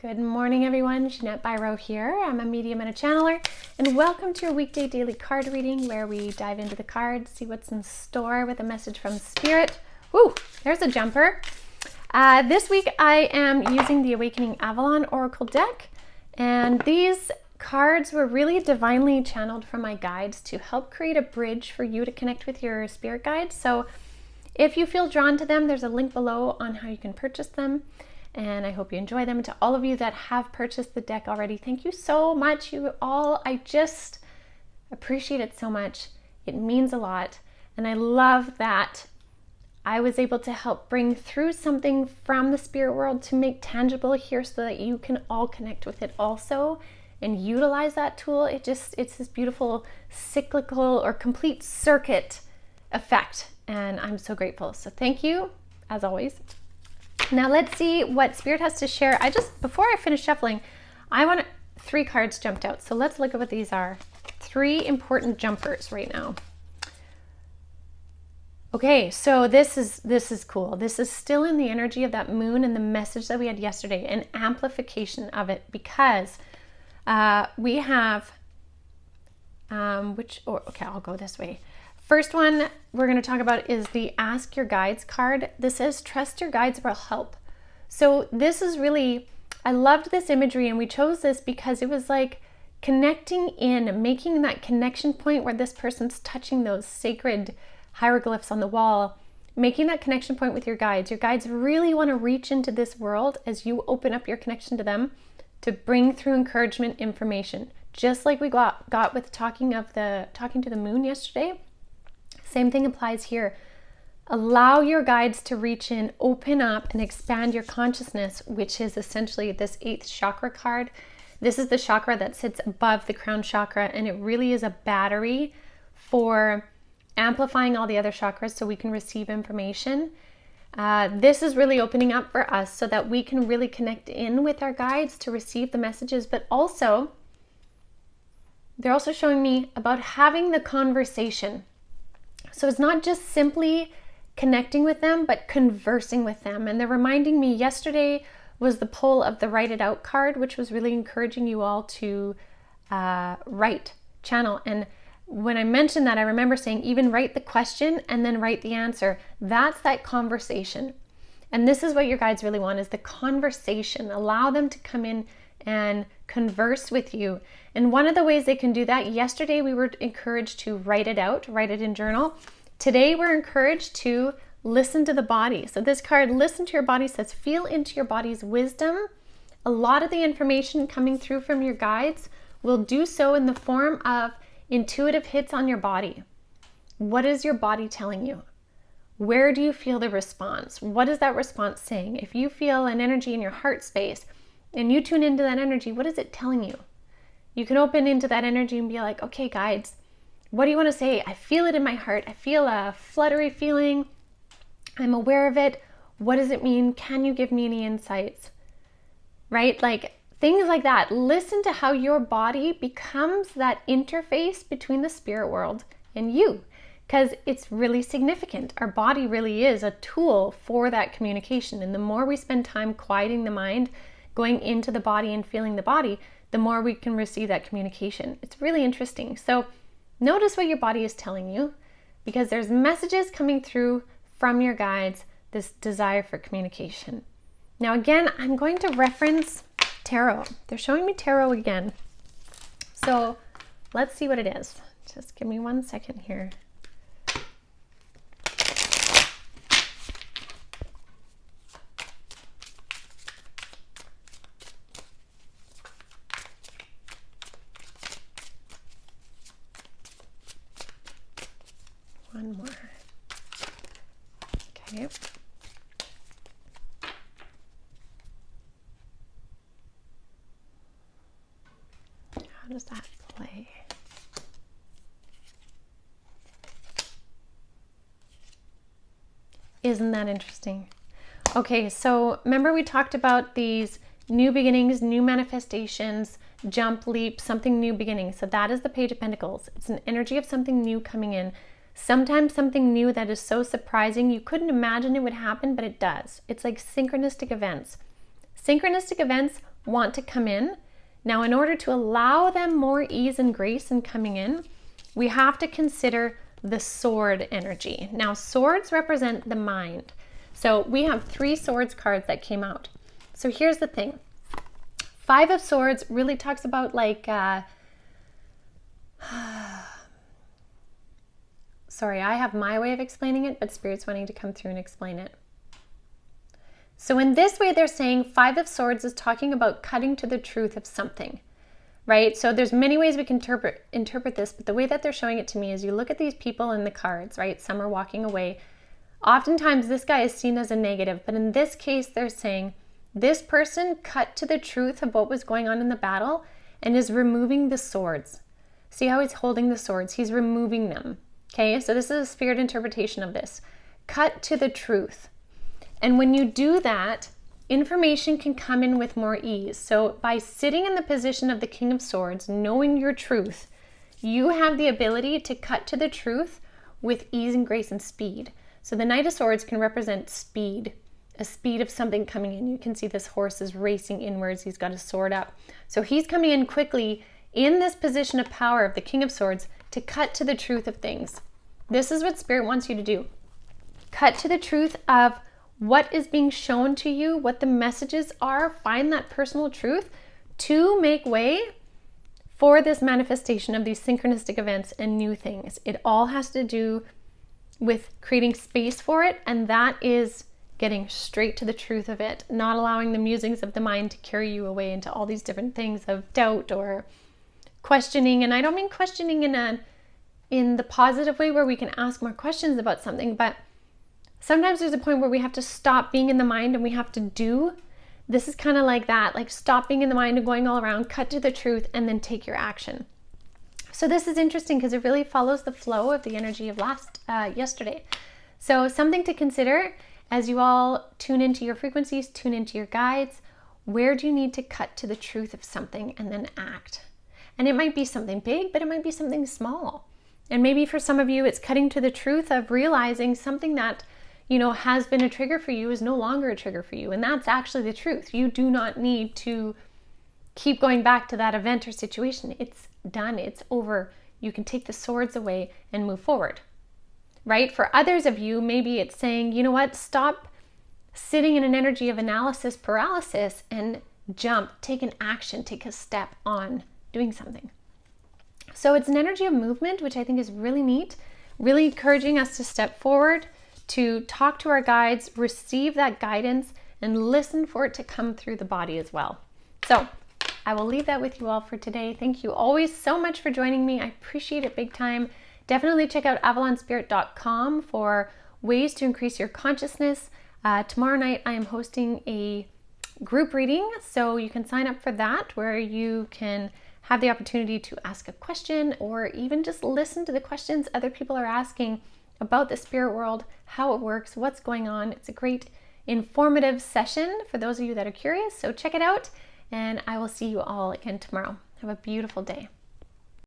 Good morning, everyone. Jeanette Byro here. I'm a medium and a channeler, and welcome to your weekday daily card reading where we dive into the cards, see what's in store with a message from Spirit. Woo, there's a jumper. This week I am using the Awakening Avalon Oracle deck, and these cards were really divinely channeled from my guides to help create a bridge for you to connect with your spirit guides. So if you feel drawn to them, there's a link below on how you can purchase them. And I hope you enjoy them. And to all of you that have purchased the deck already, thank you so much, you all. I just appreciate it so much. It means a lot. And I love that I was able to help bring through something from the spirit world to make tangible here so that you can all connect with it also and utilize that tool. It's this beautiful cyclical or complete circuit effect. And I'm so grateful. So thank you, as always. Now let's see what Spirit has to share. Before I finish shuffling, three cards jumped out. So let's look at what these are. Three important jumpers right now. Okay, so this is cool. This is still in the energy of that moon and the message that we had yesterday, an amplification of it, because we have, I'll go this way. First one we're going to talk about is the Ask Your Guides card. This says, trust your guides will help. So this is really, I loved this imagery, and we chose this because it was like connecting in, making that connection point where this person's touching those sacred hieroglyphs on the wall, making that connection point with your guides. Your guides really want to reach into this world as you open up your connection to them to bring through encouragement information. Just like we got with talking to the moon yesterday. Same thing applies here. Allow your guides to reach in, open up, and expand your consciousness, which is essentially this 8th chakra card. This is the chakra that sits above the crown chakra, and it really is a battery for amplifying all the other chakras so we can receive information. This is really opening up for us so that we can really connect in with our guides to receive the messages, but also, they're also showing me about having the conversation. So it's not just simply connecting with them, but conversing with them. And they're reminding me, yesterday was the pull of the Write It Out card, which was really encouraging you all to channel. And when I mentioned that, I remember saying, even write the question and then write the answer. That's that conversation. And this is what your guides really want, is the conversation. Allow them to come in and converse with you. And one of the ways they can do that, yesterday we were encouraged to write it out, write it in journal. Today we're encouraged to listen to the body. So this card, listen to your body, says feel into your body's wisdom. A lot of the information coming through from your guides will do so in the form of intuitive hits on your body. What is your body telling you? Where do you feel the response? What is that response saying? If you feel an energy in your heart space and you tune into that energy, what is it telling you? You can open into that energy and be like, okay, guides, what do you want to say? I feel it in my heart. I feel a fluttery feeling. I'm aware of it. What does it mean? Can you give me any insights? Right? Like things like that. Listen to how your body becomes that interface between the spirit world and you, because it's really significant. Our body really is a tool for that communication. And the more we spend time quieting the mind, going into the body and feeling the body, the more we can receive that communication. It's really interesting. So notice what your body is telling you, because there's messages coming through from your guides, this desire for communication. Now again, I'm going to reference tarot. They're showing me tarot again. So let's see what it is. Just give me 1 second here. One more. Okay. How does that play? Isn't that interesting? Okay, so remember we talked about these new beginnings, new manifestations, jump, leap, something new beginning. So that is the Page of Pentacles. It's an energy of something new coming in. Sometimes something new that is so surprising you couldn't imagine it would happen, but it does. It's like synchronistic events. Synchronistic events want to come in. Now, in order to allow them more ease and grace in coming in, we have to consider the sword energy. Now, swords represent the mind. So we have 3 swords cards that came out. So here's the thing. 5 of Swords really talks about like, sorry, I have my way of explaining it, but Spirit's wanting to come through and explain it. So in this way, they're saying 5 of Swords is talking about cutting to the truth of something, right? So there's many ways we can interpret this, but the way that they're showing it to me is you look at these people in the cards, right? Some are walking away. Oftentimes this guy is seen as a negative, but in this case, they're saying this person cut to the truth of what was going on in the battle and is removing the swords. See how he's holding the swords? He's removing them. Okay, so this is a spirit interpretation of this. Cut to the truth. And when you do that, information can come in with more ease. So by sitting in the position of the King of Swords, knowing your truth, you have the ability to cut to the truth with ease and grace and speed. So the Knight of Swords can represent speed, a speed of something coming in. You can see this horse is racing inwards. He's got a sword up. So he's coming in quickly in this position of power of the King of Swords to cut to the truth of things. This is what Spirit wants you to do. Cut to the truth of what is being shown to you, what the messages are. Find that personal truth to make way for this manifestation of these synchronistic events and new things. It all has to do with creating space for it, and that is getting straight to the truth of it, not allowing the musings of the mind to carry you away into all these different things of doubt or questioning. And I don't mean questioning in the positive way where we can ask more questions about something, but sometimes there's a point where we have to stop being in the mind and we have to do. This is kind of like that, like stop being in the mind and going all around, cut to the truth, and then take your action. So this is interesting because it really follows the flow of the energy of yesterday. So something to consider as you all tune into your frequencies, tune into your guides. Where do you need to cut to the truth of something and then act? And it might be something big, but it might be something small. And maybe for some of you, it's cutting to the truth of realizing something that, has been a trigger for you is no longer a trigger for you. And that's actually the truth. You do not need to keep going back to that event or situation. It's done. It's over. You can take the swords away and move forward. Right? For others of you, maybe it's saying, you know what, stop sitting in an energy of analysis paralysis and jump, take an action, take a step on doing something. So it's an energy of movement, which I think is really neat, really encouraging us to step forward, to talk to our guides, receive that guidance, and listen for it to come through the body as well. So I will leave that with you all for today. Thank you always so much for joining me. I appreciate it big time. Definitely check out avalonspirit.com for ways to increase your consciousness. Tomorrow night, I am hosting a group reading, so you can sign up for that, where you can have the opportunity to ask a question or even just listen to the questions other people are asking about the spirit world, how it works, what's going on. It's a great informative session for those of you that are curious, so check it out, and I will see you all again tomorrow. Have a beautiful day.